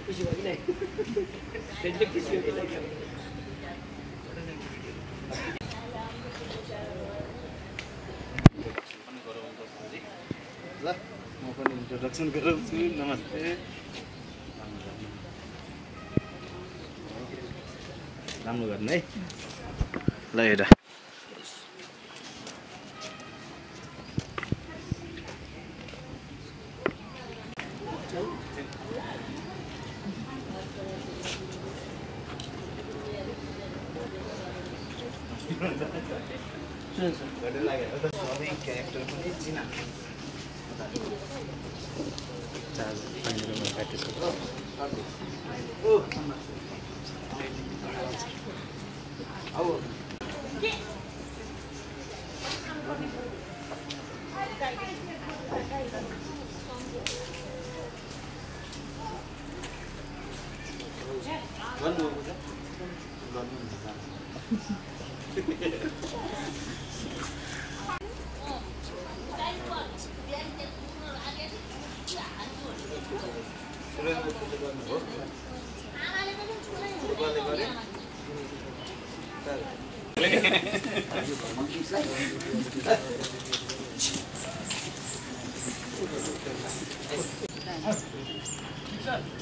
खुसी भयो कि नै त्यसले खुसी भयो कि नै ल म पनि इन्ट्रोडक्सन गराउँछु नमस्ते राम्रो गर्नु है ल हेर सबै क्यारेक्टर पनि चिना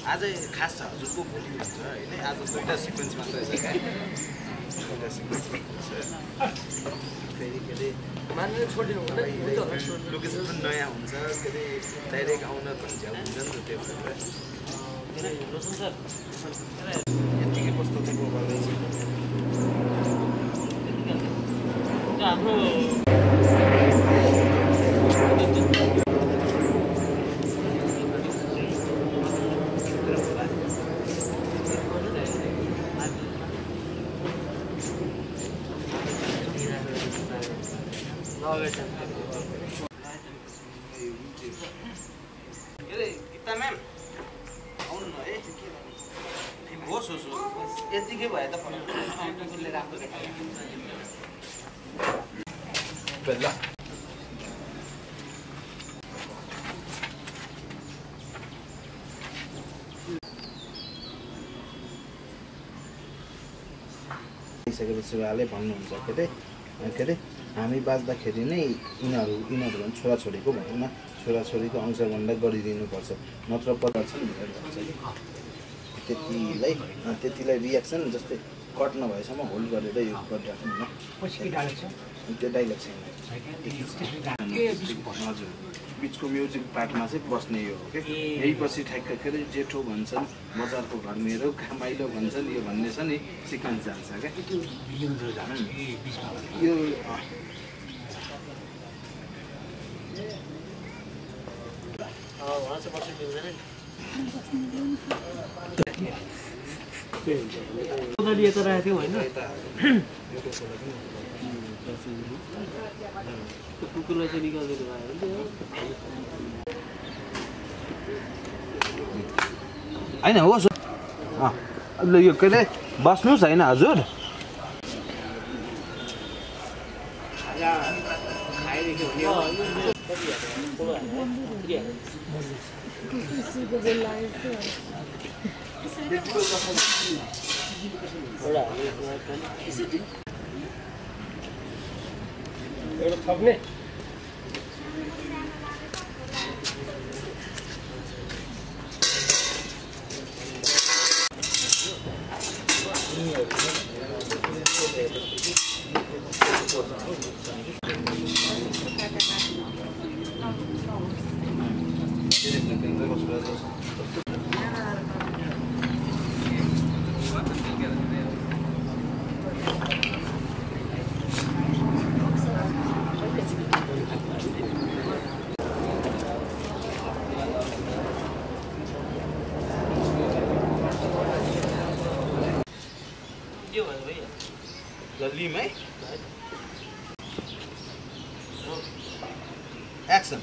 आज खास छ हजुरको बोली हुन्छ होइन आज दुईटा सिक्वेन्स मात्रै छ क्या दुईटा सिक्वेन्स मात्रै छ फेरि के अरे मान्नु छोडिनु लोकेसन पनि नयाँ हुन्छ के अरे डाइरेक्ट आउन पनि झ्याउ हुन्छ नि त त्यो यतिकै कस्तो चाहिँ गर्दैछ हाम्रो गीता म्याम आउनु न है होस् होस् होस् यतिकै भए त ल सकेपछि उहाँले भन्नुहुन्छ के अरे हामी बाँच्दाखेरि नै यिनीहरू पनि छोराछोरीको भनौँ न छोराछोरीको अंशगण्डा गरिदिनुपर्छ नत्र पता छ नि त्यतिलाई रियाक्सन जस्तै कट नभएसम्म होल्ड गरेर यो गरिराख्नु न त्यो डाइलग छैन हजुर बिचको म्युजिक पार्टमा चाहिँ बस्ने यो हो क्या यही पछि ठ्याक्क के अरे जेठो भन्छन् बजारको घर मेरो माइलो भन्छन् यो भन्ने छ नि सिक्वेन्स जान्छ क्या यो त राखेको थियो होइन कुकुरलाई चाहिँ निकालिदिनु भयो होइन होस् ल यो के अरे बस्नुहोस् होइन हजुर एउटा थप्ने लिम है एक्सन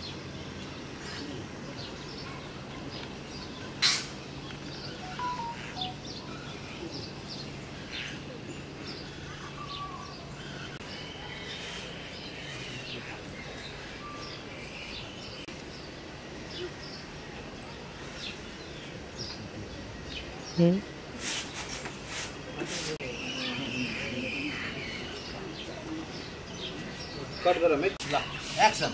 कट गर ल एक्सन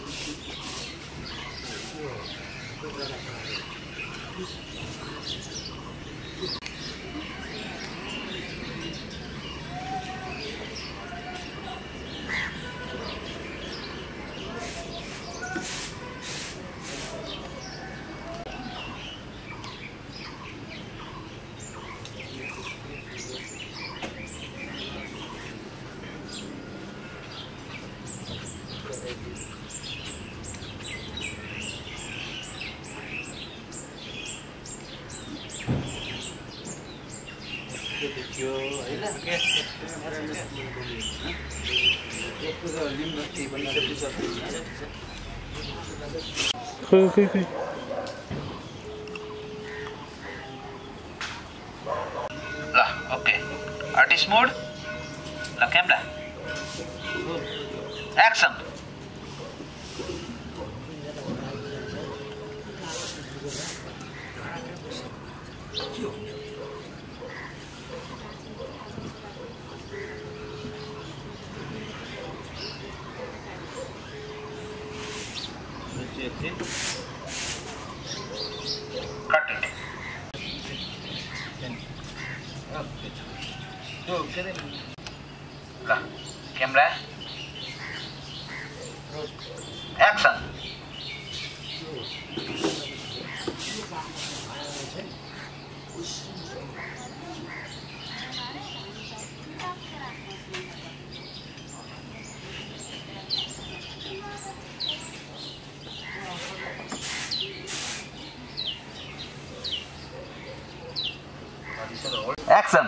देखियो हैन खोइ ल ओके आर्टिस्ट मोड ल camera action Cut it. Camera. Action. Action.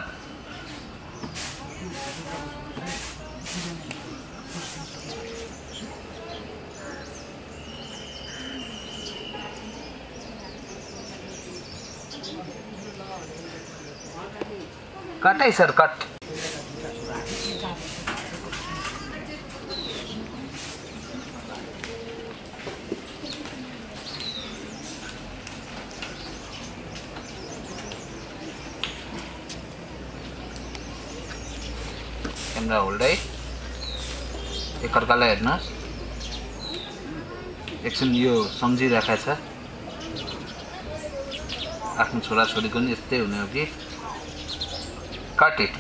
Cut है सर कट क्यामेरा होल्डै एकअर्कालाई हेर्नुहोस् एकछिन यो सम्झिराखेको छ आफ्नो छोराछोरीको नि यस्तै हुने हो कि कट इट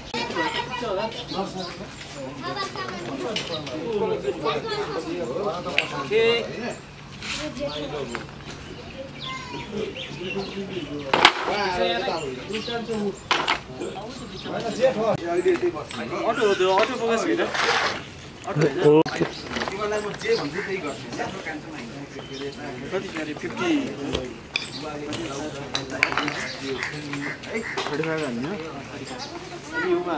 अटो फोकस हैन ओके तिमीलाई म जे भन्छु त्यही गर्छु कति गरे 50 है 35 भन्नु युमा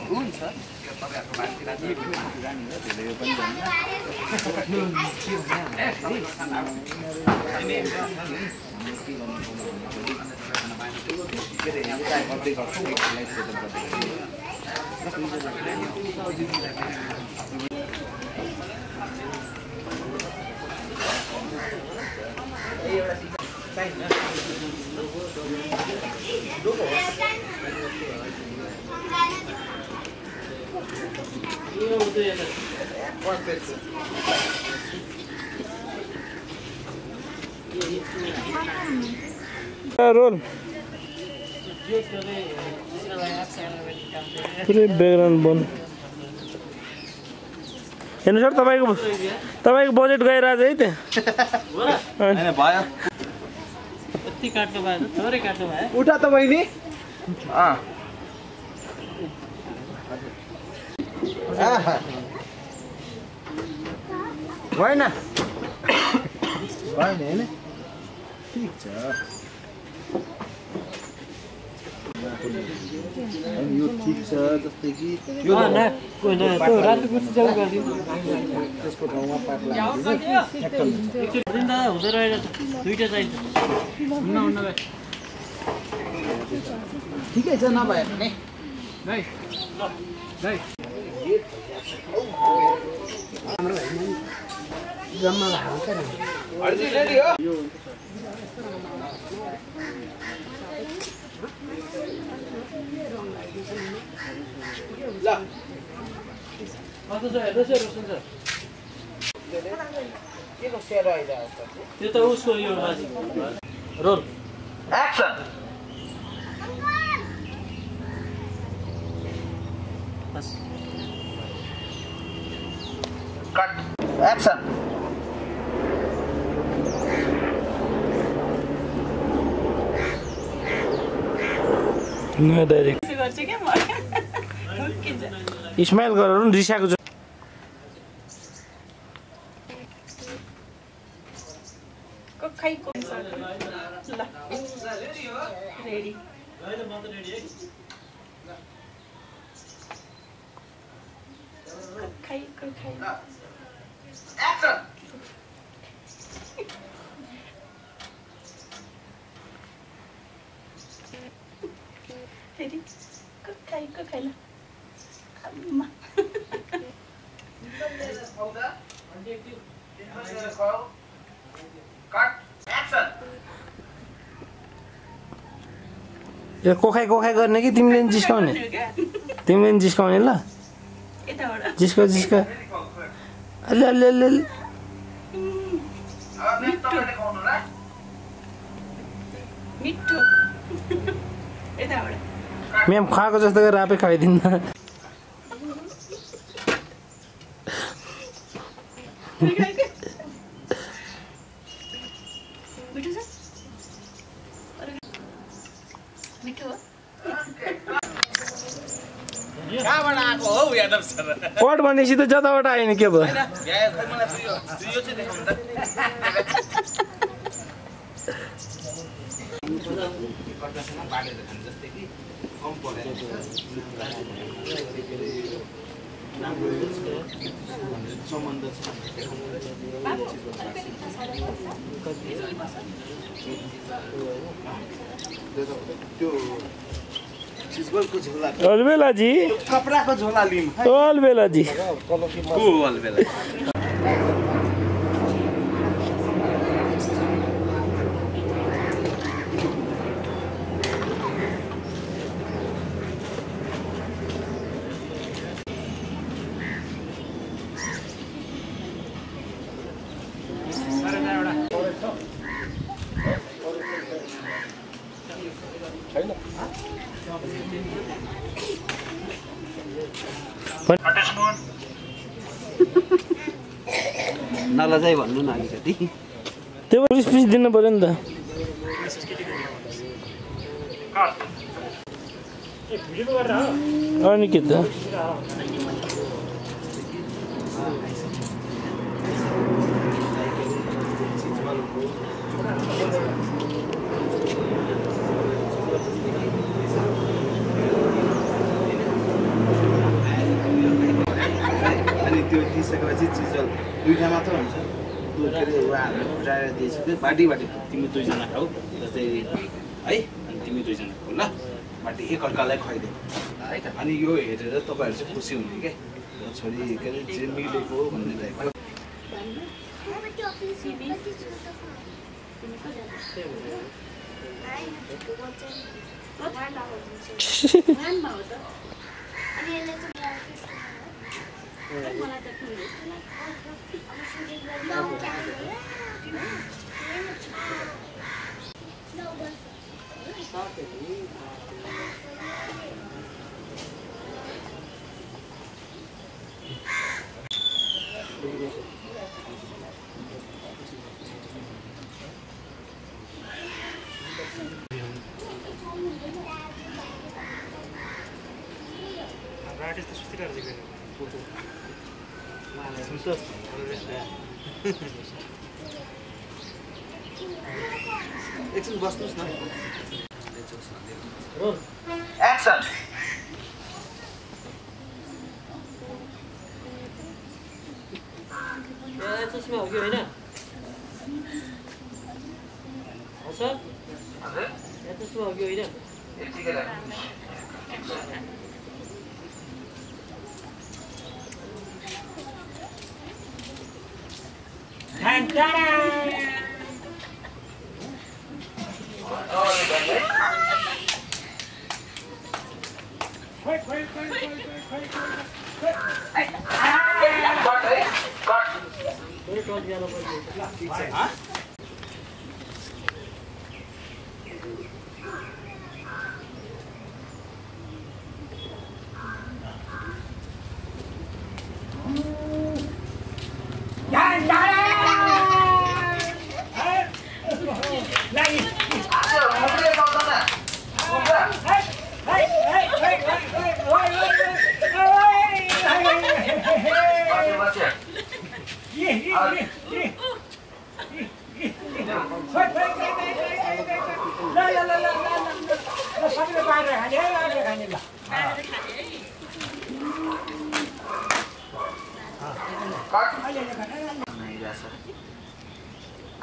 हुन्छ रोल पुरै ब्याकग्राउन्ड बन्द हेर्नु सर तपाईँको बजेट गइरहेछ है त्यहाँ हैन भयो यति काट्नु भयो थोरै काट्नु भयो उठा त बहिनी होइन हैन ठीक छ यो ठीक छ जस्तै कि यो त्यो रातो कुर्ती जाऊ गरिदिनु त्यसको ठाउँमा पात लाग्दैन हुँदो रहेछ दुईटा चाहिन्छ हुन्न भाइ ठिकै छ नभए पनि भाइ भाइ जम्मा हाल्छ अर्जी रेडी हो ल अझ हेर्नुहोस् रोशन सर के को सेयर आइरहेको छ त्यो त उसको यो माथि रोल एक्सन बस कट एक्सन नयाँ डाइरेक्ट स्माइल गरेर नि रिसाएको छ ready Ready? Good kay la. Amma. यो कोखाइ गर्ने कि तिमीले नि जिस्काउने तिमीले नि जिस्काउने ल यताबाट जिस्का अलि अलि अलि मिठो यताबाट म्याम खुवाएको जस्तो गरेर आफै खुवाइदिन्न मिठो छ मिठो कहाँबाट आएको हौ यादव सर कट भनेपछि त जताबाट आयो नि के भयो मलाई यो चाहिँ देखाउनु त कट्टासँग बाटेर खानु जस्तै कि कम परेको छ सम्बन्ध छ त्यो चिजबलको झोला अलबेलाजी थपराको झोला लिउँ अलबेलाजी को अलबेला नलजाइ भन्नु न अलिकति त्यो रिस्पिस दिनु पर्यो नि त अनि के त अनि त्यो दिइसकेपछि चिजल दुईटा मात्र हुन्छ के अरे उहाँहरूले फुटाएर दिइसक्यो बाटी तिमी दुईजना खाऊ जस्तै है अनि तिमी दुईजना खाऊ ल बाटी एकअर्कालाई खुवाइदियो है त अनि यो हेरेर तपाईँहरू चाहिँ खुसी हुने क्या छोरी के अरे जे मिलेको हो भन्ने टाइपको फोटो एकछिन बस्नुहोस् न रोल एक्सन चस्मा हो कि होइन सर चस्मा हो कि होइन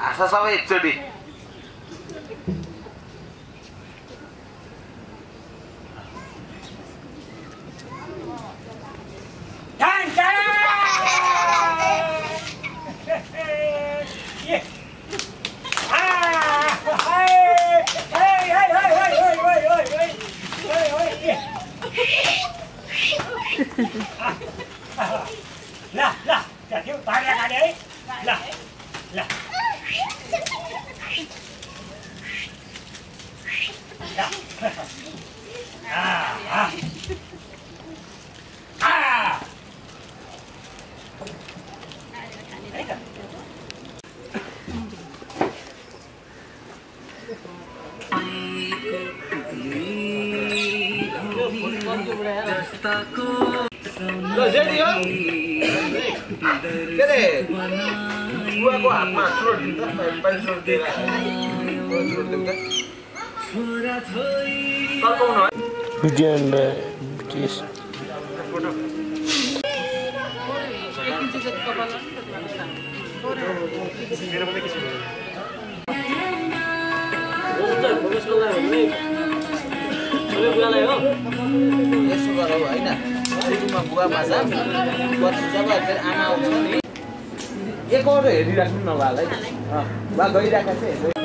आशा सबै एकचोटि रेडी हो के रे बुवाको हातमा चोट दिन्छ बाइक चोट दिएर चोट दिन्छ सर्काउनु है भिडियो एन्ड केस फोटो मेरो पनि के यसो गरौ होइन सुरुमा बुवा माझा पछि जब फेरि आमा आउँछ नि एकौरो हेरिराख्नु न भाइलाई बा गइराखेको छ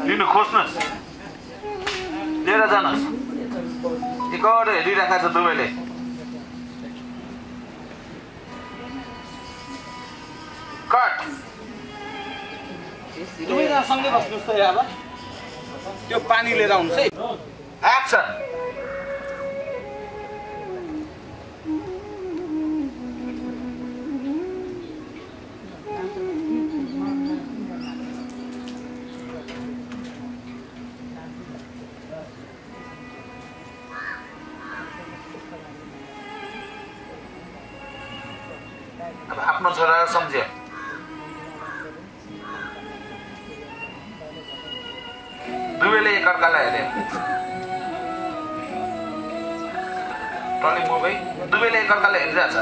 लिनु खोज्नुहोस् लिएर जानुहोस् एकौरो हेरिराखेको छ दुवैले कट दुवैजना सँगै बस्नुहोस् त यहाँ त्यो पानी लिएर आउनुहोस् है एक्सन आफ्नो छोरा सम्झ्यो दुवैले एकअर्कालाई हेरे टली मुभै दुवैले एकअर्कालाई हेरिरहेछ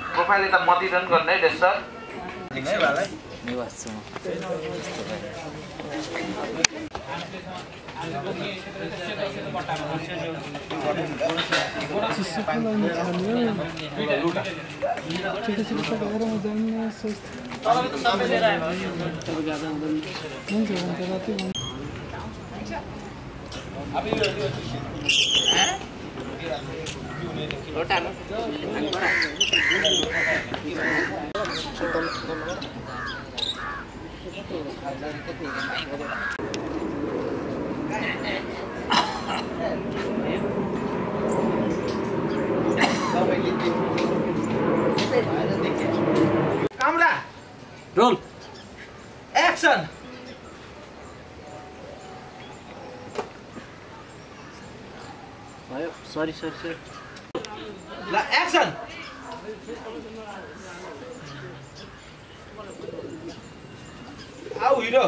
प्रोफाइल त मतिरन गर्ने है सर है भाइलाई निवास छु कामरा रोल एक्सन भयो सरी ल एक्सन आऊ हिरो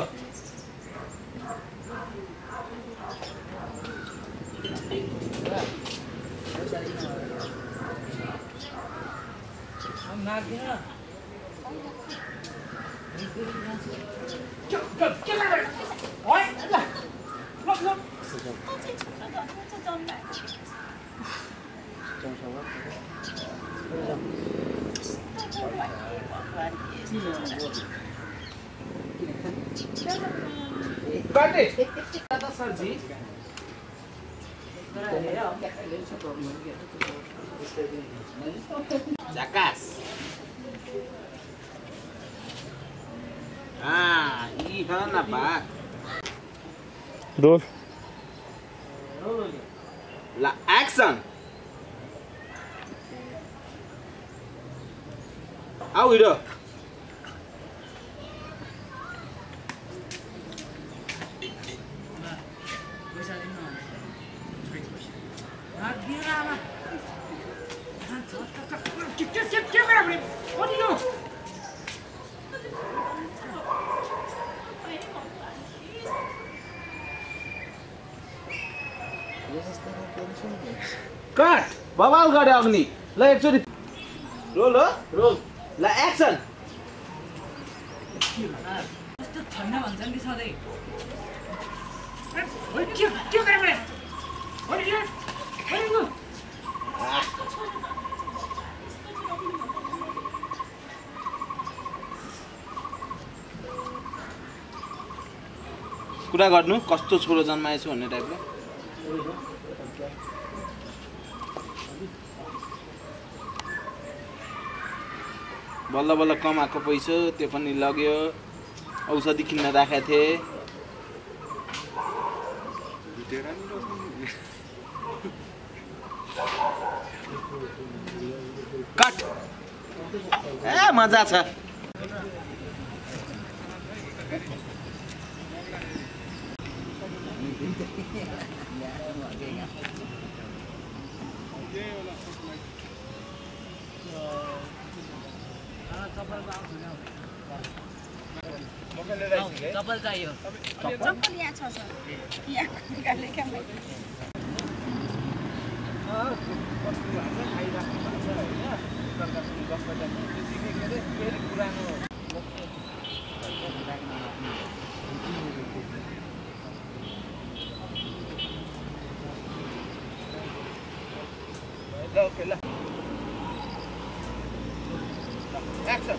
सरजी झकास यी न भाग रोल ल एक्सन आऊ हिरो कट बवाल गरे अग्नि ल एकचोटि रोल हो रोल ल एक्सन कस्तो छैन भन्छन् कि सधैँ के गर्ने कुरा गर्नु कस्तो छोरो जन्माएछु भन्ने टाइपको बल्ल बल्ल कमाएको पैसा त्यो पनि लग्यो औषधि किन्न राखेको थिएँ कट ए मजा छ चप्पल चाहियो चप्पल यहाँ छ सर यहाँ निकाल्ने काम ओके ल एक्सन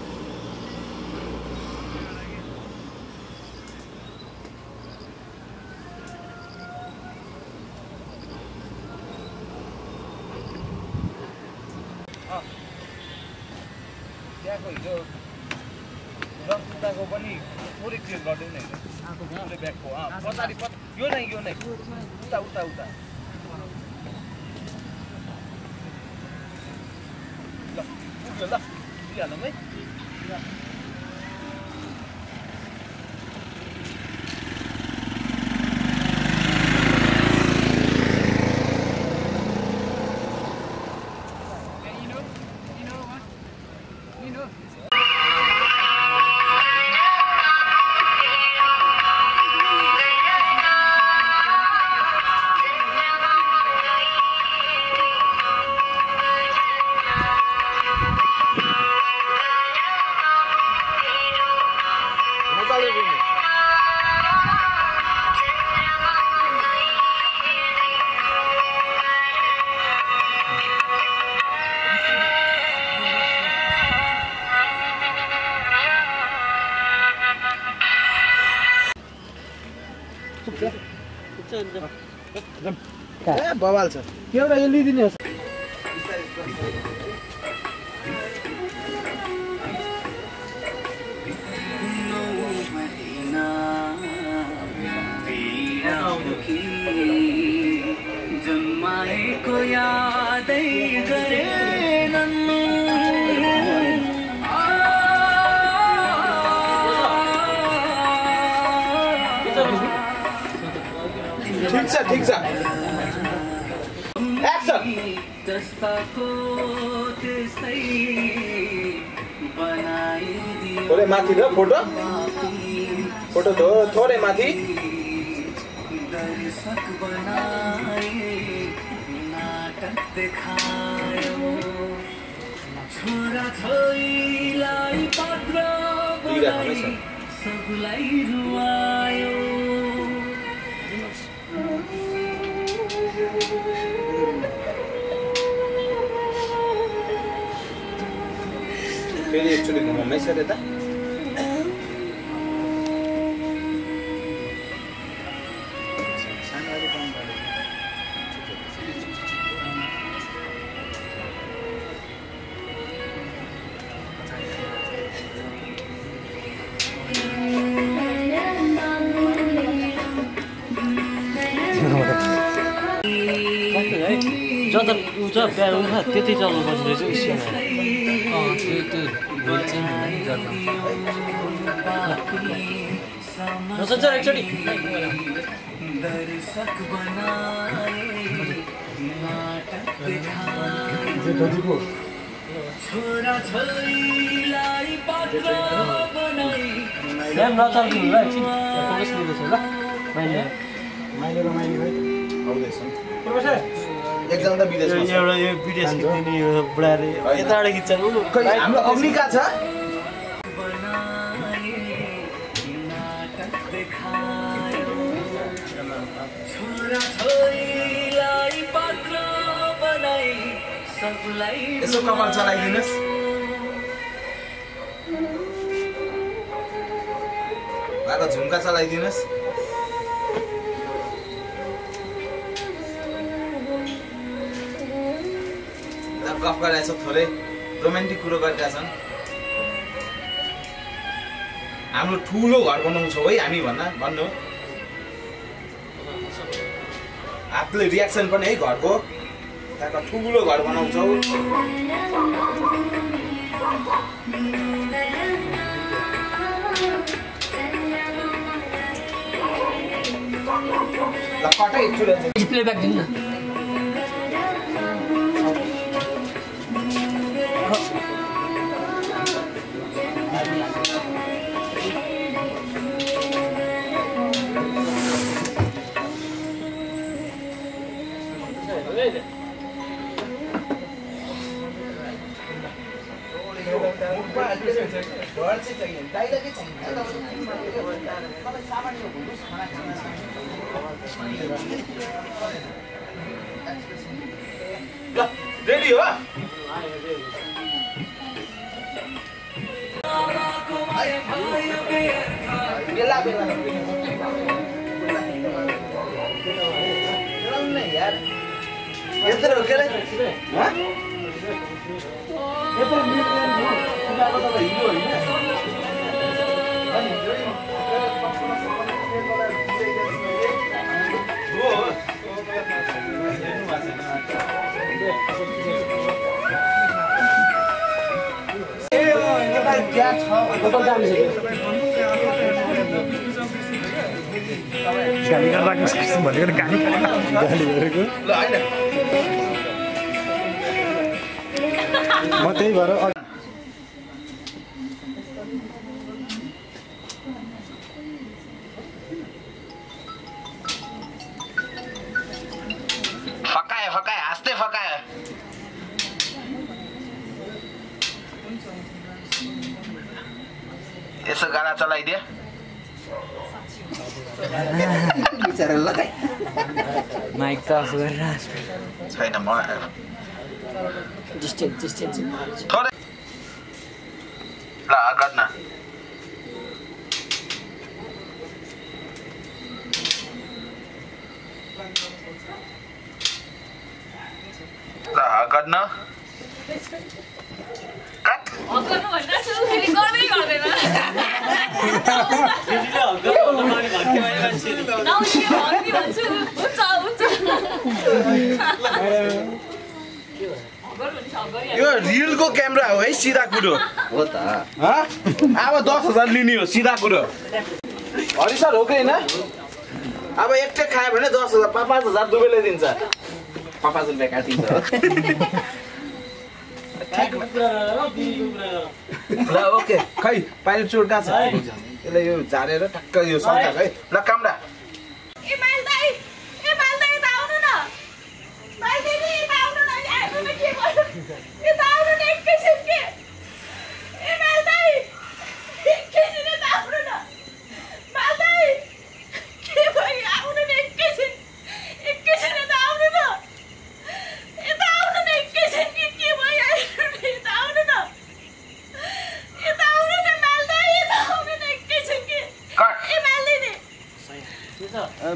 त्यहाँको हिजो रसुताको पनि थोरै क्लियर गरिदिनु नि होइन ब्यागको पछाडि यो नै उता उता उता ल पुग्यो ल दिइहालौँ है बवाल छ एउटा यो लिदिने हो को यादै गरेनन् ठीक छ एक्सन जस्ताको त्यस्तै बनाइदियो थोरै माथि र फोटो थोरै माथि दर्शक बनाए नाटक देखायो छोरा छोरीलाई पात्र बनाई सबलाई रुवायो फेरि एकचोटि घुमाउनै छ यता जता उ छ बिहा उठा त्यति चल्नुपर्छ रहेछ स्टेसनमा नसन्छ एकचोटि दर्शक बनाए नाटक देखायो छोरा छोरीलाई पात्र बनाई स्याम नचल्नु ल एकछिन फोकस लिँदैछ ल माइले आउँदैछ प्रोफेसर एक्जाम त विदेशमा छ एउटा यो विदेश खिच्ने यो बुढाले यताबाट खिच्छ खै हाम्रो अग्निका छ यसो कपाल चलाइदिनुहोस् उहाँको झुम्का चलाइदिनुहोस् गफ गरिरहेछ थोरै रोमान्टिक कुरो गरिरहेछन् हाम्रो ठुलो घर बनाउँछौँ है हामी भन्नु हातले रियाक्सन पनि है घरको त्यहाँको ठुलो घर बनाउँछौँ ल कतै प्लेब्याक दिनु न रेडी हो बेला बेला यार यत्रो हो के रे गाली गरेको भनेको गाली गरेको म त्यही भएर फकाए हाँस्दै फकायो यसो गाना चलाइदियो बिचारा लगाइ माइक त अफ गरेर छैन म डिस्टेन्स थोरै ल गर्न ल गर्न कट गर्नु भन्दा छु फेरि गर्दै गर्दैन दिदीले हग्गा भन्नु माने भक्के मान्छे नउनी भन्छु हुन्छ यो रिलको क्यामेरा हो है सिधा कुरो हो त अब 10,000 लिने हो सिधा कुरो हरि सर हो कि होइन अब एकटेक खायो भने 10,000 5,000 दुबैले दिन्छ 5,000 रुपियाँ काटिन्छ ल ओके खै पाइलट चोट कहाँ छ यसलाई यो झारेर ठक्क यो सल्काएको है ल कामडा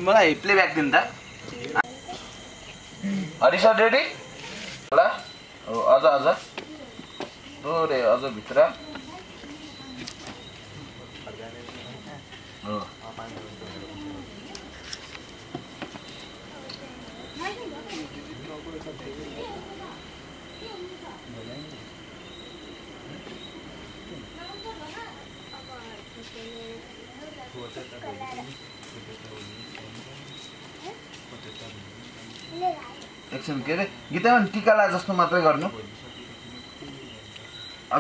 मलाई प्लेब्याक दिनु त हरि सर रेडी ल अझ थोरै अझ भित्र हो एकछिन के अरे गीतामा टिका ला जस्तो मात्रै गर्नु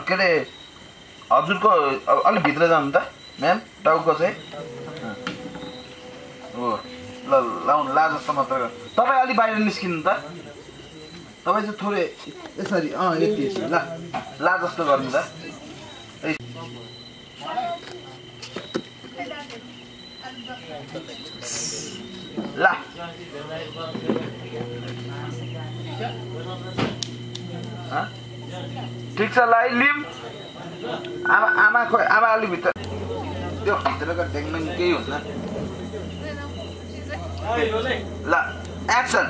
के अरे हजुरको अलि भित्र जानु त म्याम टाउको चाहिँ हो ल लाउनु ला जस्तो मात्रै गर्नु तपाईँ अलि बाहिर निस्किनु त तपाईँ चाहिँ थोरै यसरी यति यसरी ला जस्तो गर्नु त ला ठिक छ ल लिम आमा अलि भित्र त्यो भित्रको ढ्याङमा केही हुन्न ल एक्सन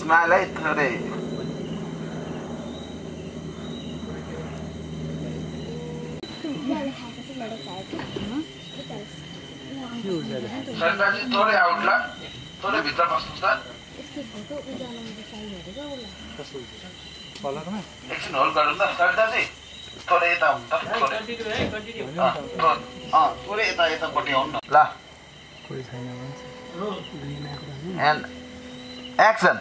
स्माइल है थोरै सरदारजी थोरै आउट ल थोरै भित्र बस्नुहोस् त एकछिन होल्ड गर्नु त सरदारजी थोरै यता आउनु त थोरै यतापट्टि आउनु न ल एन्ड एक्सन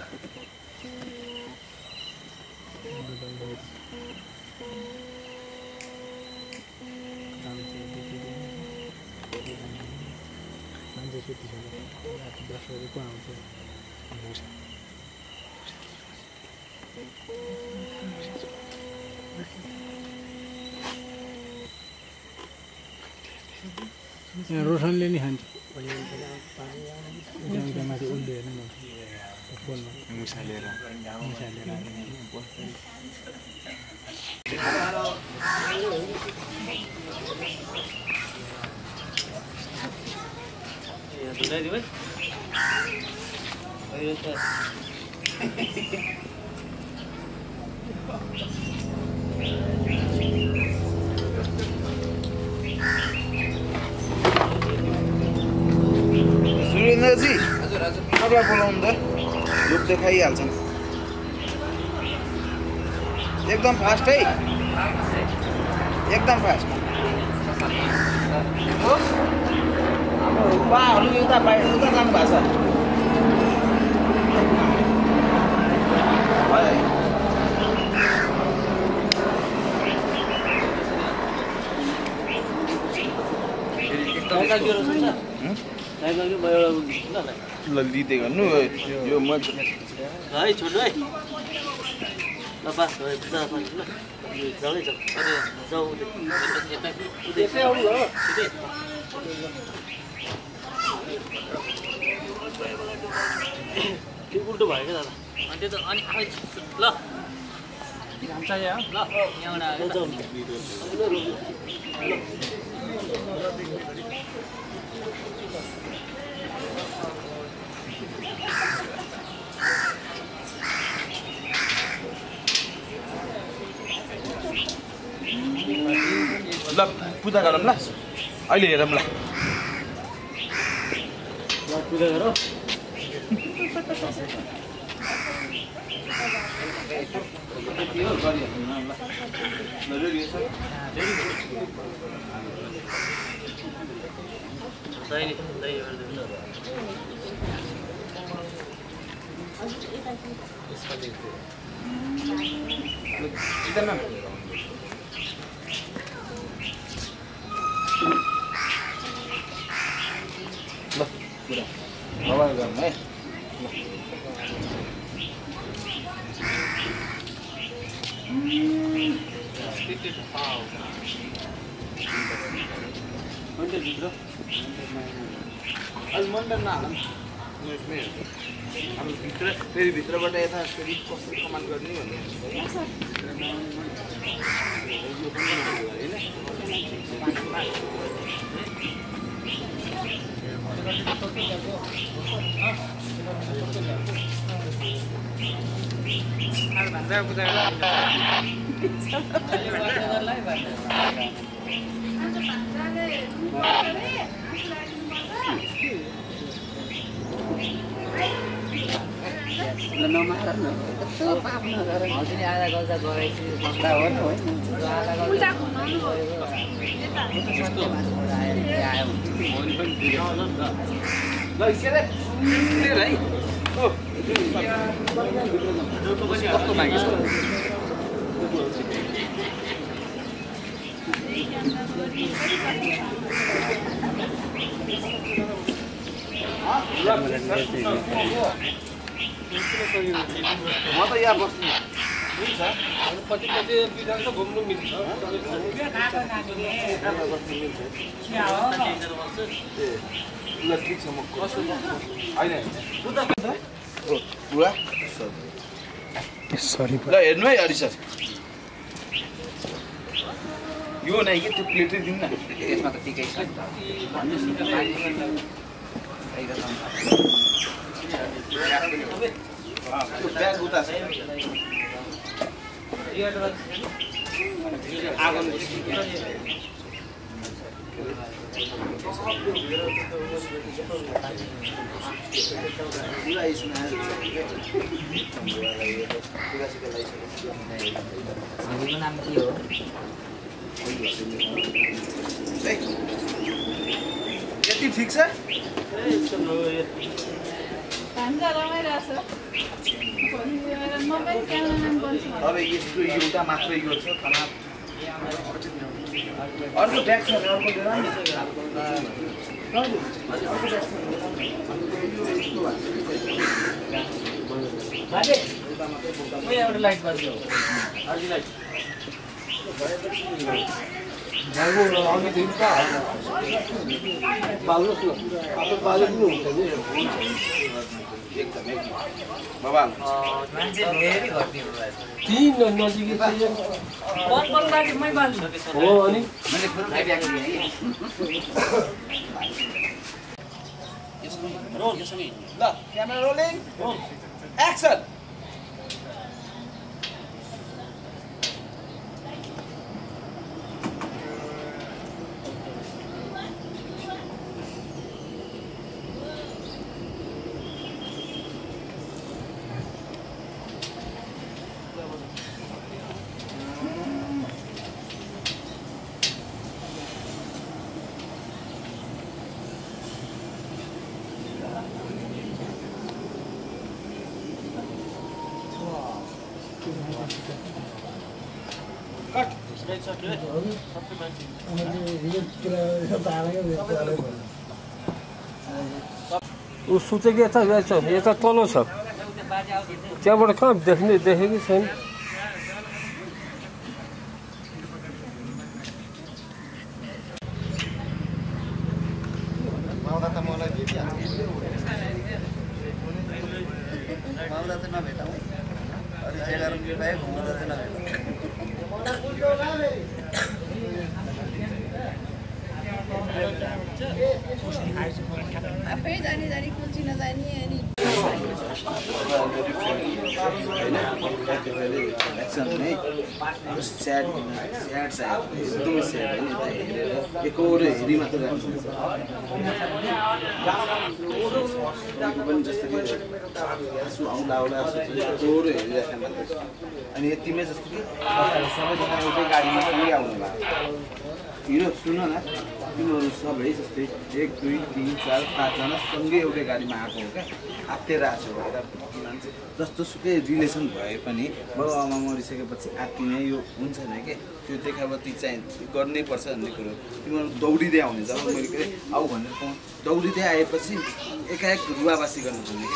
रोशनले नि खान्छ माथि उसले हेर्नु न फोनमा मिसालेर सुरेन्द्रजी तपाईँ बोलाउनु त लुक देखाइहाल्छ एकदम फास्ट है एकदम फास्ट बाहरू उता बाहिर उता जानु भएको ल लिँदै गर्नु यो म है छोटो है ल पास भयो ल जाउँ जाउँ त्यसै आउनु हो के उल्टो भयो क्या दादा अनि त्यो त अनि ल हुन्छ यहाँ ल यहाँबाट जाउँ ल पूजा गरौँ ल अहिले हेरौँ ल पूजा गरौँ त्यो गरिहाल्नु न ल रेडी छ दही गरिदिनु इतना ल पुरा हवा गर्नु है आज मन्डन नहालौँ यसमै अब फेरि भित्रबाट यता फेरि कसरी कमान्ड गर्ने भन्ने म त यहाँ बस्नु पछि बिदान त घुम्नु मिल्छ ल ठिक छ म कसो होइन पुरा सरी ल हेर्नु है हरि सर यो नै के त्यो प्लेटै दिनु न यसमा त ठिकै छ ब्याग उता छ नाम के हो यति ठिक छ अब यस्तो एउटा मात्रै यो छ खाना अर्को ब्याग छ अर्को लिएर एउटा लाइट बज्यो अर्को लाइट अघि दिन त बाल्नुहोस् न अब बाले पनि हुन्छ नि एकदम बाबा मान्छे धेरै घट्ने हो तीन नजिकै हो अनि मैले खुद खाइरहेको थिएँ ल क्यामेरा रोलिङ एक्सन ऊ सुतेको यता यता तल छ त्यहाँबाट कहाँ देखेकै छैन फेरि जाने कुल्ची नजाने अनि एक्सन है स्याड स्याड एकदमै स्याड है यता हेरेर एकहोरो हेरी मात्र राख्नुहुन्छ पनि जस्तो कि आँसु आउला आउला एकहोरो हेरिराख्नु मात्रै अनि यतिमै जस्तो कि सबैजना एउटै गाडीमा सँगै आउनु भएको हिरो सुन न तिमीहरू सबै जस्तै 1 2 3 4 5 जना सँगै एउटै गाडीमा आएको हो क्या आत्तेर आएको छ मान्छे जस्तो सुकै रिलेसन भए पनि बाउ आमा मरिसकेपछि आत्तिने यो हुन्छ नि के त्यो देखावटी चाहिँ गर्नै पर्छ भन्ने कुरो तिमीहरू दौडिँदै आउने जब मैले के आऊ भनेर दौडिँदै आएपछि एकाएक रुवावासी गर्नु पर्ने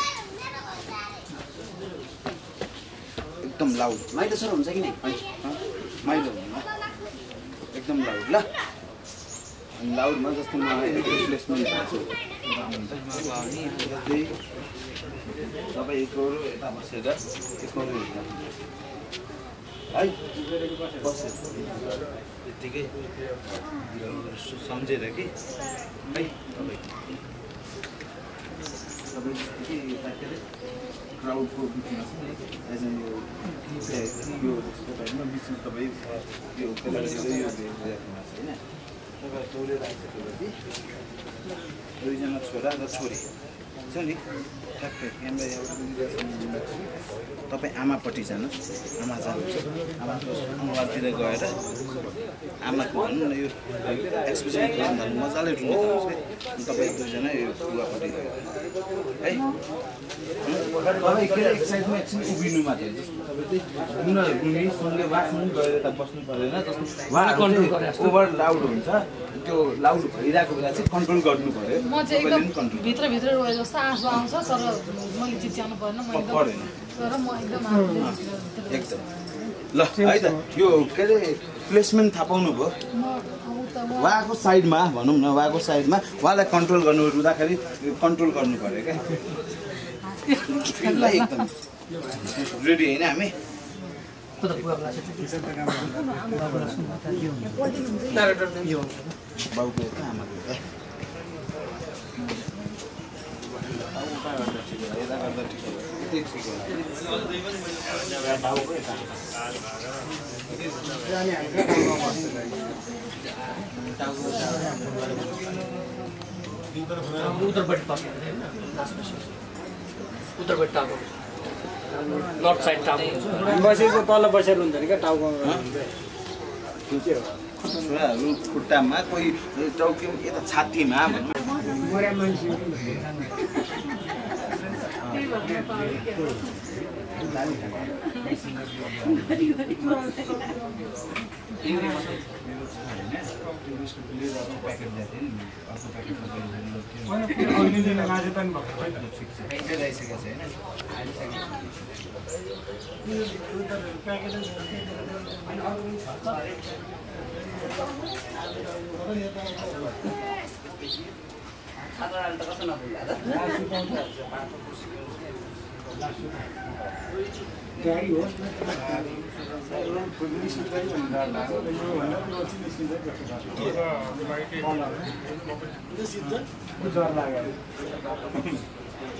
एकदम लाउड माइलो सर हुन्छ कि नि माइलो एकदम लाउड ल अनि लाउडमा जस्तो म रिप्लेसमेन्ट गर्छु तपाईँ एकहोरो यता बसेर एकहोरो है बसेर यत्तिकै सम्झेर कि है तपाईँ जस्तो कि क्राउडको बिचमा छ नि एज यो जस्तो टाइपमा बिचमा तपाईँ यो होइन तपाईँ दौडेर आइसकेपछि दुईजना छोरा र छोरी छ नि ठ्याक्कै क्यामेरा तपाईँ आमापट्टि जानुहोस् आमा जानुहुन्छ आमाको अनुहारतिर गएर आमाको भनौँ न यो एक्सप्रेसन गर्नु मजाले रुनु जानुहोस् है अनि तपाईँ दुईजना यो बुवापट्टि गएर है तपाईँ के एक्साइटमा एकछिन उभिनु मात्रै तपाईँ चाहिँ उनीहरू रुनी सँगै वासमा गएर यता बस्नु परेन जस्तो उहाँहरू ओभर लाउड हुन्छ त्यो लाउड भइरहेको बेला चाहिँ कन्ट्रोल गर्नु पर्यो म चाहिँ एकदम भित्र रोए जस्तो आँसु आउँछ तर मैले चिच्याउनु परेन परेन तर म एकदम एकदम ल है त यो के अरे प्लेसमेन्ट थाहा पाउनु भयो उहाँको साइडमा भनौँ न उहाँको साइडमा उहाँलाई कन्ट्रोल गर्नु रुँदाखेरि कन्ट्रोल गर्नु पऱ्यो क्या एकदम रेडी होइन हामी बाउको यता आमाको यता गर्दा ठिक बाउको यता उत्तरपट्टि टाउको नर्थ साइड टाउको बसेको तल बसेर हुन्छ नि क्या टाउको छोराहरू खुट्टामा कोही टाउको यता छातीमा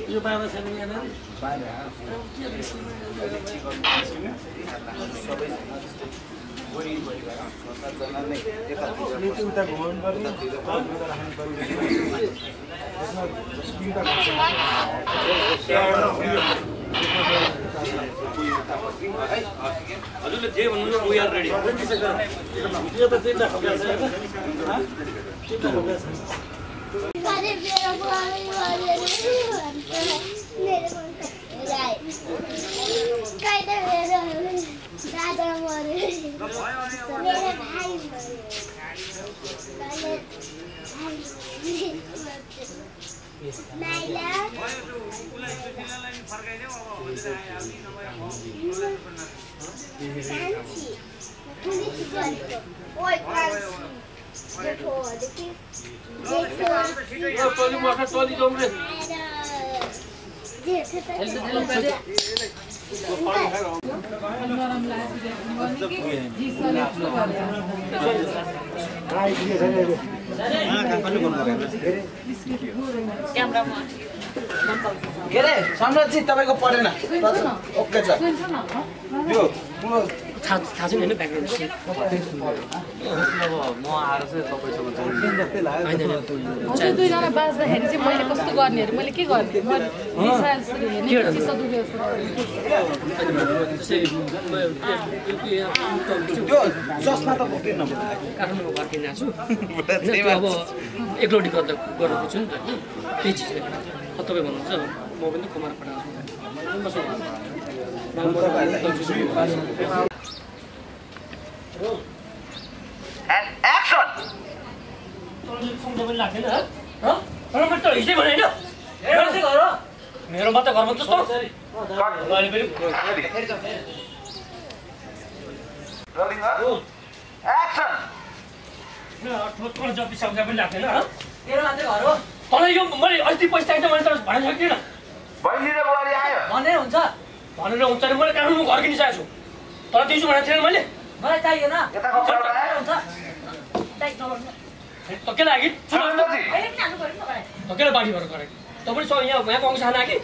यो बाबा छैन उता घुमाउनु पर्ने हजुरले जे भन्नुहुन्छ वी आर रेडी यो त तिनटा खब्या छ तिनटा खब्या छ अरे मेरा भाई वाले मेरे कायदा मेरा दादा मरे मेरे भाई नाइला ओए देखो देखिए टोली मर्का टोली जाउँ रे के अरे सम्राटजी तपाईँको परेन ओके छ यो थाहा छैन होइन ब्याकग्राउन्ड म आएर चाहिँ तपाईँसँग जोड्ने जस्तै लाग्यो हजुर दुईजना बाँच्दाखेरि चाहिँ मैले कस्तो गर्ने अरे मैले के गर्ने मैले चस्मा त बोक्दैन काठमाडौँमा फर्किरहेको छु अब एकलौटी गर्दा गर्न खोज्छु नि त त्यही चिज तपाईँ भन्नुहुन्छ म पनि कमाएर पठाएको छु मेरो मात्र घरमा जस्तो तँलाई यो मैले अस्ति पैसा चाहिन्छ मैले त भन्न सक्दिनँ भनेर हुन्छ भनेर हुन्छ अरे मैले काठमाडौँ घर किनिसकेको छु तर दिन्छु भनेको थिएन मैले मलाई चाहिएन केलाई लागि केलाई बाढी भएर गरेको त पनि यहाँको अंश खाना कि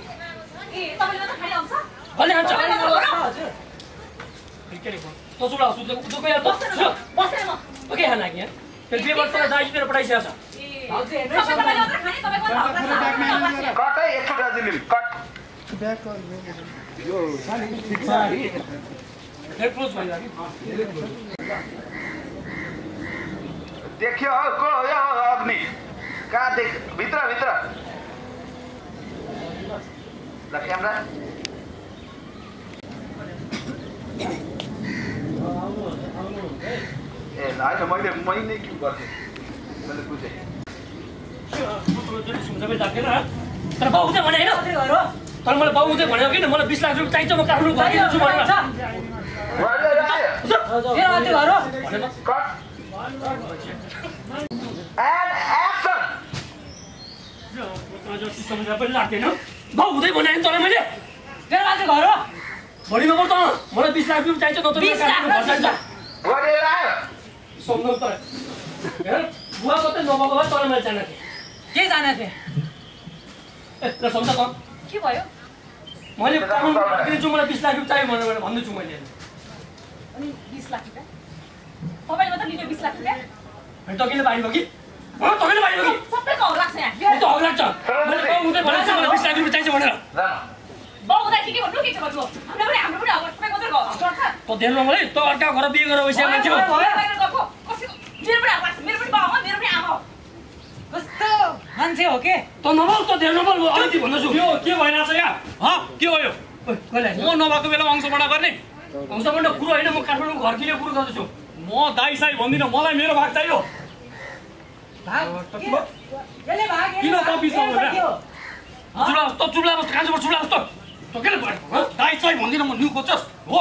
कसले खान्छ के खाना कि यहाँ फेरि 2 वर्ष दाइजतिर पठाइसकेको छ देखियो को हो अग्नि कहाँ देख भित्र भित्र ल क्यामेरा ए होइन मैले के गर्थेँ मैले बुझेँ तर बाउ चाहिँ भने होइन तर मलाई बाउ चाहिँ भनेको किन मलाई 20 लाख रुपियाँ चाहिन्छ म काठमाडौँ फर्किन्छु भनेर पनि लाग्दैन बाउ हुँदै भने तर मैले भोलि नबर त मलाई 20 लाख रुपियाँ चाहिन्छ सम्झौ त बुवा मात्रै नभएको भए तर मैले जानेको थिएँ के जानेको थिएँ ल सम्झ त के भयो मैले काठमाडौँ फर्किन्छु मलाई 20 लाख रुपियाँ चाहियो भनेर भन्दैछु मैले अनि 20 लाख रुपियाँ तपाईले मात्र लिनु 20 लाख रुपियाँ तकिले बारी भयो कि तकिले बारी भयो कि सबैको हक लाग्छ यहाँ यो त हक लाग्छ मैले बाउ हुँदै भनेको मलाई 20 लाख रुपियाँ चाहिन्छ भनेर बाउ हुँदा के भन्नु के गर्नु हाम्रो पनि हक सबै मात्रै गर्छ त धेरै मलाई त अर्का घर बिहे गरेर वैसे मान्छे हो मेरो पनि हक लाग्छ मेरो पनि बाउ हो मेरो पनि आमा हो कस्तो मान्छे हो के त नबोल त धेरै नबोल अलिकति भन्दैछु यो के भइरहेछ यहाँ के हो यो म नभएको बेला अंशबडा गर्ने अंशबडा कुरो होइन म काठमाडौँ घर किनेको कुरो गर्दैछु म दाइ साई भन्दिनँ मलाई मेरो भाग चाहियो किन कपी चुप्ला बस्छ कान्छोबाट चुप्ला बस्छ त केले दाइ साई भन्दिनँ म न्यु खोज्छस् हो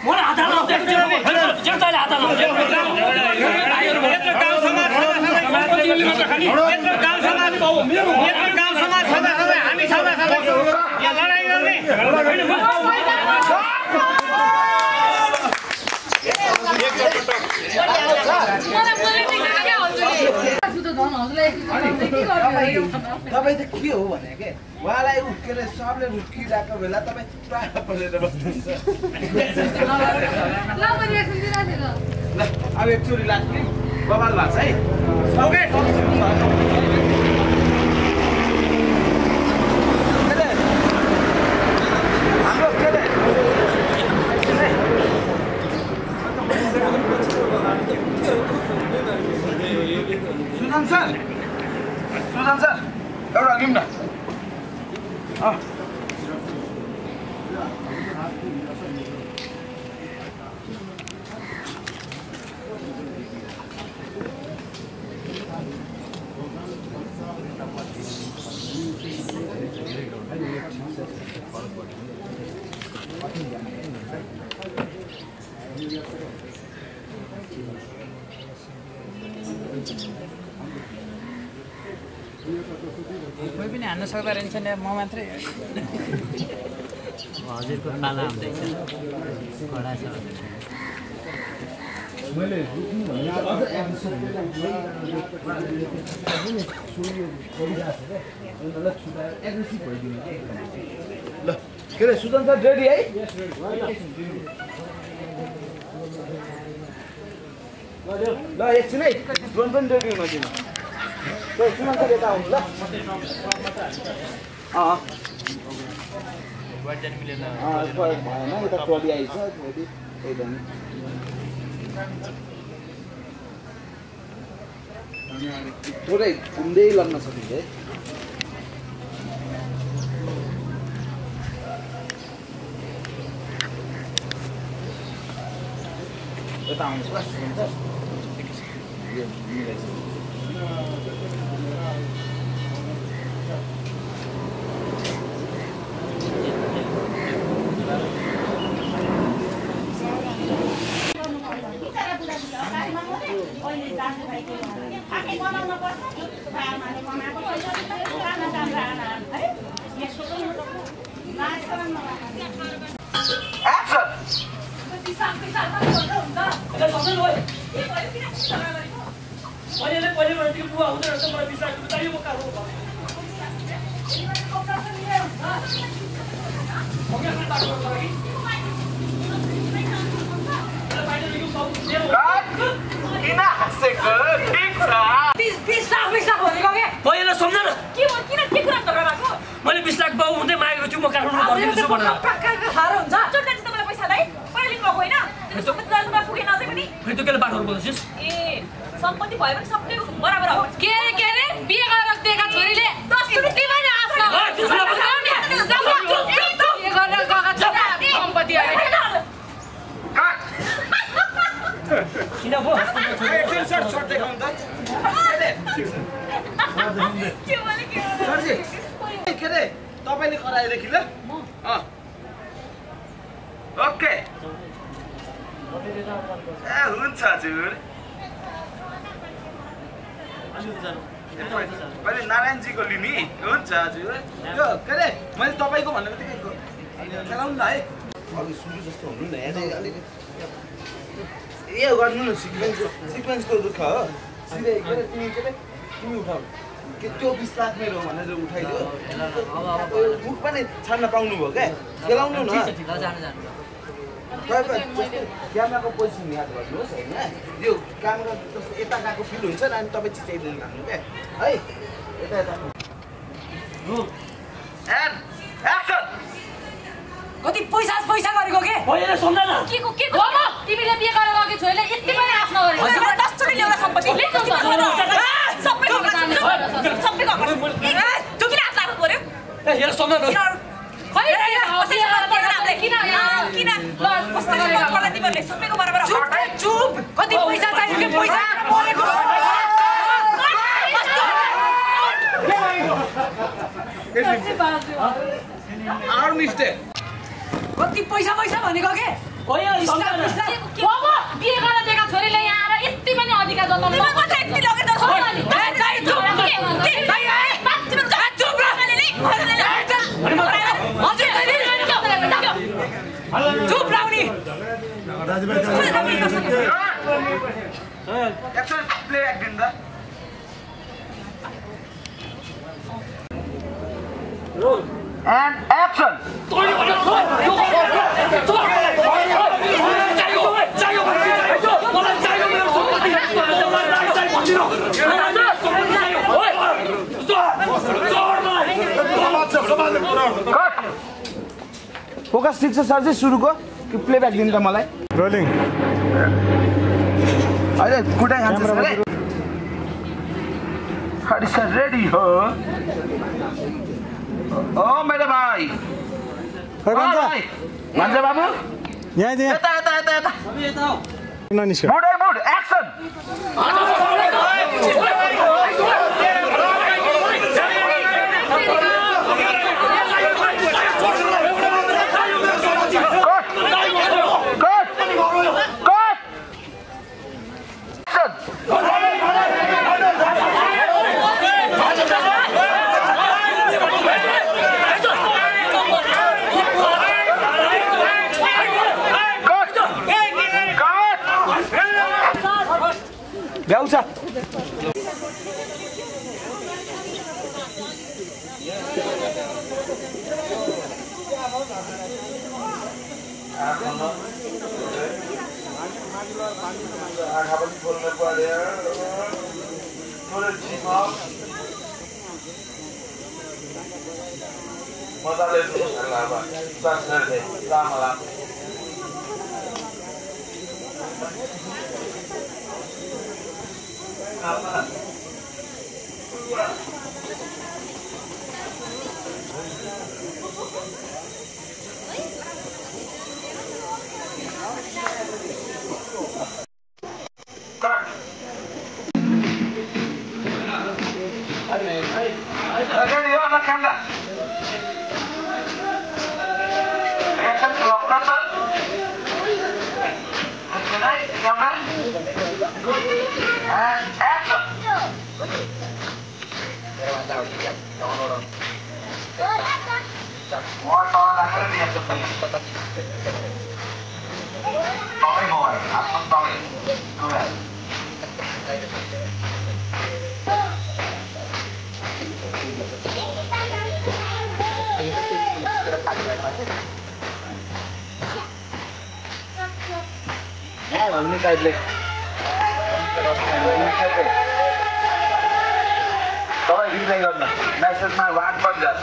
मलाई हात हाल्नु जनताले हात हाल्नु हामी लडाइँ गर्ने तपाईँ त के हो भने के उहाँलाई उठ्केर सबले रुटकिरहेको बेला तपाईँ प्रायः परेर बस्नुहुन्छ ल अब एकचोटि लाग्ने बवाल भएको छ है हाम्रो के अरे सुजन सर एउटा लिउँ न कोही पनि हान्न सक्दो रहेछ नि म मात्रै हजुरको पाला हुँदैछ कडा छ मैले रुक्नु भने अझ एग्रेसिभ एग्रेसिभ भइदिनु ल के अरे सुजन सर रेडी है ल एकछिन है ड्रोन पनि रेडी हुन दिनु ल सुजन सर यता आउनु ल भएन यता ट्रली आइछ एकदम थोरै घुम्दै लग्न सकिन्छ है यता आउनुहोस् ल हुन्छ यो मिलाइछ मैले 20 लाख बाउ हुँदै मागेको छु म काठमाडौँ गरिदिन्छु भनेर खारो हुन्छ चोटले चाहिँ तपाईलाई पैसा दै पहिले लिनु भएको हैन त्यसको दरमा पुगेन अझै पनि फेरि त्यो केले बाटोहरु बोल्छिस ए सम्पत्ति भयो भने सबैको बराबर हो के रे बिहे गरेर दिएका छोरीले 10 रुपैयाँ पनि आस्न के गरेर गएका छोरा सम्पत्ति अरे किन भो एकछिन सर्ट देखाउँ त के भने के सरजी के रे तपाईले कराएदेखि ल ओके ए हुन्छ हजुर मैले नारायणजीको लिने हुन्छ हजुर यो के रे मैले तपाईँको भन्ने बित्तिकै खेलाउनु न है अघि सुरु जस्तो हुनु न यहाँ चाहिँ अलिकति ए गर्नु न सिक्वेन्सको दुःख हो सिधै के रे तिमी उठाउ के त्यो 20 लाख मेरो भनेर उठाइदियो मुख पनि छाड्न पाउनु भयो क्या खेलाउनु न क्यामेराको पोजिसन याद गर्नुहोस् होइन यो क्यामेरा जस्तो यता गएको फिल हुन्छ अनि तपाईँ चिचाइदिनु लाग्नु क्या है यता यता कति पैसा गरेको के होइन सम्झा न के तिमीले बिहे गरेर गएको छोरीले यति पनि आस्न गरेको 10 चोटी ल्याउला सम्पत्ति सबैको त्यो किन हात लाग्नु पर्यो ए हेर सम्झा न सबैको बराबर चुप कति पैसा चाहियो के पैसा आवर मिस्टेक कति पैसा भनेको के होइन सम्झा न बाबा बिहे गरेर दिएका छोरीले यहाँ आएर यति पनि अधिकार जताउनु चुप राउनी action play acting the role and action focus ठिक छ सर चाहिँ सुरुको कि प्लेब्याक दिनु त मलाई रोलिङ होइन कुटाइ खान्छ सर अरे सर रेडी हो ओ मेरो भाइ भन्छ बाबु यहाँ यता यता यता यता ननिस्क मुड एक्सन भ्याउँछ आँखा पनि खोल्नु पर्यो मजाले टाइपले तपाईँ रिप्लाई गर्नु मेसेजमा वाट पनि जान्छ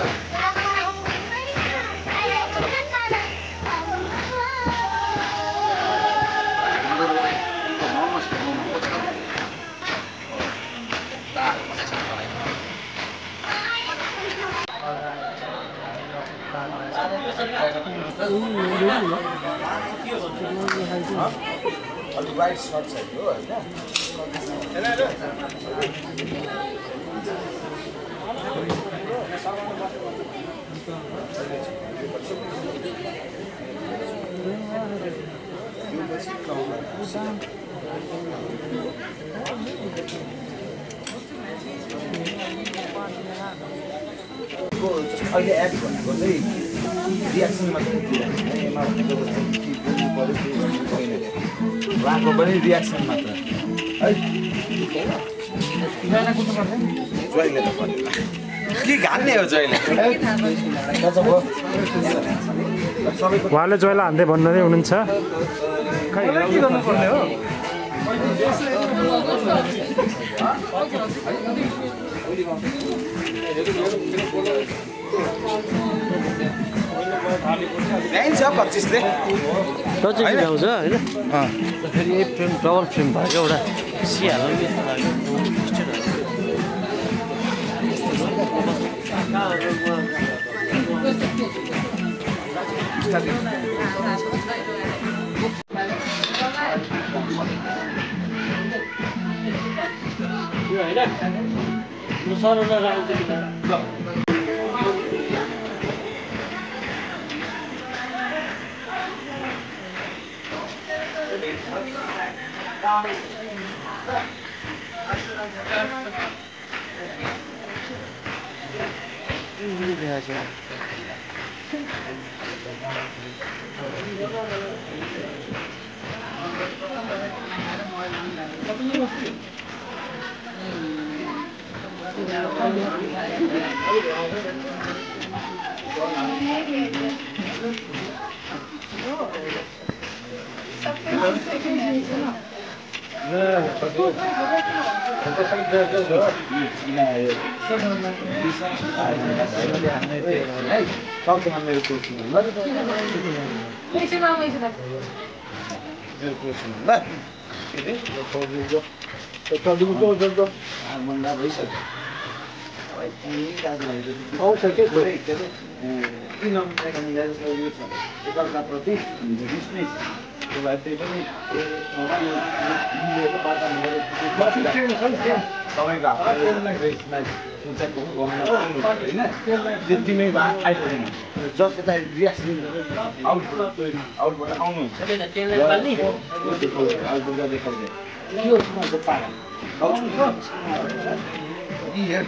राइट सर्ट साइड हो होइन अहिले एप भनेको चाहिँ रियाक्सन मात्रै राको पनि रियाक्सन मात्र है जहिले त पर्दैन के घान्ने हो जहिले उहाँले जहिले हान्दै भन्दै हुनुहुन्छ खै के गर्नुपर्ने हो भ्याइन्छ 25 ले टचिङ भ्याउँछ होइन फेरि यही फ्रेम डबल फ्रेम भएको एउटा सिहाल्नु त्यस्तो लाग्यो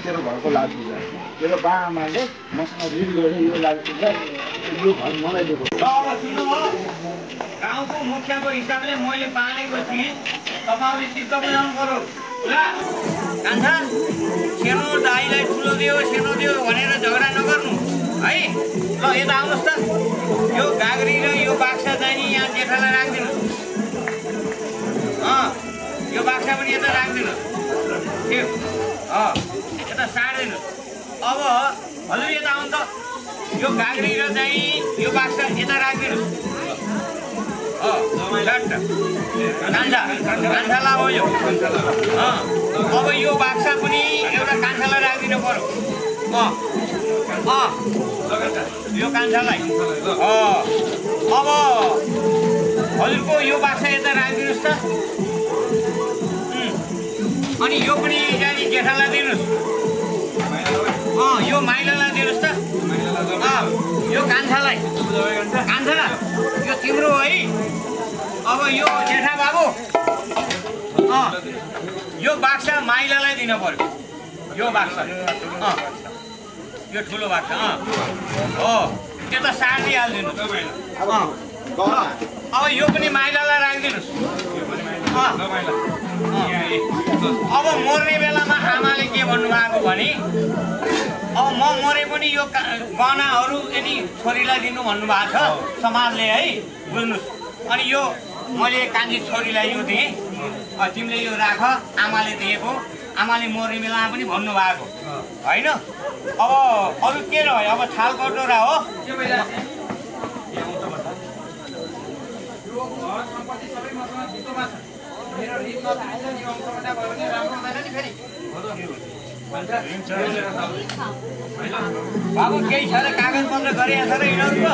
तेरो घरको लाग्छ तेरो बाआमाले मसँग रिड गर्ने यो लाग्छ यो घर मलाई दिएको गाउँको मुखियाको हिसाबले मैले पालेको थिएँ तपाईँले चित्त बुझाउनु पर्यो कान्छा सानो दाइलाई ठुलो दियो सानो दियो भनेर झगडा नगर्नु है ल यता आउनुहोस् त यो गाग्री र यो बाक्सा चाहिँ नि यहाँ जेठालाई राखिदिनु यो बाक्सा पनि यता राखिदिनु ठिक यता सार्दिनु अब हजुर यता आउनु त यो गाग्री र चाहिँ यो बाक्सा यता राखिदिनु कान्छालाई हो यो अब यो बाक्सा पनि एउटा कान्छालाई राखिदिनु पर्यो यो कान्छालाई अब हजुरको यो बाक्सा यता राखिदिनुहोस् त अनि यो पनि जानी जेठालाई दिनुहोस् यो माइलालाई दिनुहोस् त यो कान्छालाई कान्छा यो तिम्रो है अब यो जेठा बाबु यो बाक्सा माइलालाई दिन पर्यो यो बाक्सा यो ठुलो बाक्सा हो त्यो त सार्दी हालिदिनुहोस् अब यो पनि माइलालाई राखिदिनुहोस् अब मर्ने बेलामा आमाले के भन्नुभएको भने अब म मरे पनि यो गहनाहरू यदि छोरीलाई दिनु भन्नुभएको छ समाजले है बुझ्नुहोस् अनि यो मैले कान्छी छोरीलाई यो दिएँ तिमीले यो राख आमाले दिएको आमाले मर्ने बेलामा पनि भन्नुभएको होइन अब अरू के रह्यो अब थाल कटोरा हो बाबु केही छ र कागज पत्र गरेको छ र यिनीहरूको